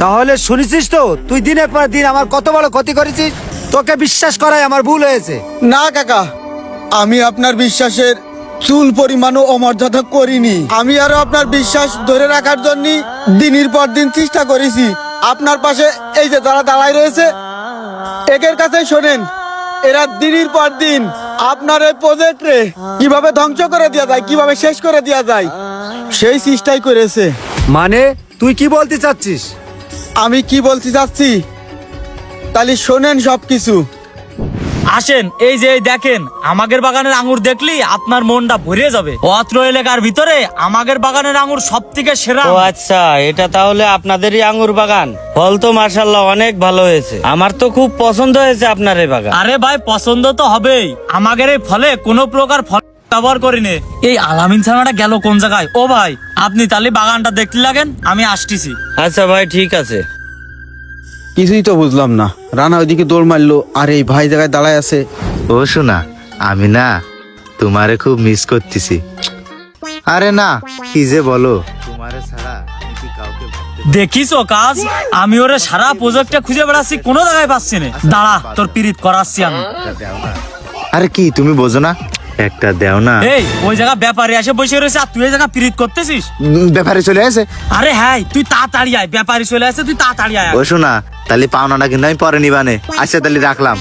তাহলে শুনেছিস তো তুই দিনের পর দিন আমার কত বড় ক্ষতি করেছিস। তোকে বিশ্বাস করাই আমার ভুল হয়েছে। না কাকা, আমি আপনার বিশ্বাসের চুল পরিমাণও অমর্যাদা করিনি। আমি আরো আপনার বিশ্বাস ধরে রাখার জন্য দিনের পর দিন চেষ্টা করেছি। আপনার পাশে এই যে যারা দাঁড়ায় রয়েছে একের কাছে শোনেন, এরা দিনের পর দিন আপনার এই প্রজেক্টে কিভাবে ধ্বংস করে দেওয়া যায়, কিভাবে শেষ করে দেওয়া যায় সেই চেষ্টাই করেছে। মানে তুই কি বলতে চাচ্ছিস? আমি কি বলতে চাচ্ছি তাহলে শোনেন সবকিছু। আসেন, এই যে এই দেখেন, আমাদের বাগানের আঙ্গুর দেখলি আপনার মনটা ভরে যাবে। অত্র এলাকার ভিতরে আমাদের বাগানের আঙ্গুর সব থেকে সেরা। ও আচ্ছা, এটা তাহলে আপনাদেরই আঙ্গুর বাগান। ফল তো মাশাআল্লাহ অনেক ভালো হয়েছে, আমার তো খুব পছন্দ হয়েছে আপনার এই বাগান। আরে ভাই, পছন্দ তো হবেই। আমাদের এই ফলে কোনো প্রকার ফল ব্যবহার করিনি। এই আলামিন ছানাটা গেল কোন জায়গায়? ও ভাই, আপনি তাহলে বাগানটা দেখতে লাগেন, আমি আসতেছি। আচ্ছা ভাই, ঠিক আছে। কিছুই তো বুঝলাম না, রানা ওইদিকে দৌড় মারলো আর এই ভাই জায়গায় দাঁড়ায় আছে। ও শোনা, আমি না তোমারে খুব মিস করতেছি। আরে না, কি যে বলো, তোমারে ছাড়া আমি কি কাউকে ভাবতে দেখিছো কাজ? আমি ওরে সারা প্রজেক্টে খুঁজে বেড়াচ্ছি, কোনো জায়গায় পাচ্ছি না। দাঁড়া, তোর পিরিত করাচ্ছি আমি। দেও না। আরে কি তুমি বোঝো না, একটা দেও না। এই ওই জায়গা ব্যাপারে এসে বসে রয়েছে আর তুই এই জায়গা পিরিত করতেছিস? ব্যাপারে চলে আসে। আরে হ্যাঁ, তুই তাড়াতাড়ি আয়, ব্যাপারে চলে আসে, তুই তাড়াতাড়ি আয়। ও শোনা, তাহলে পাওনাটা কিন্তু আমি পরে নিবানে। আচ্ছা তাহলে রাখলাম।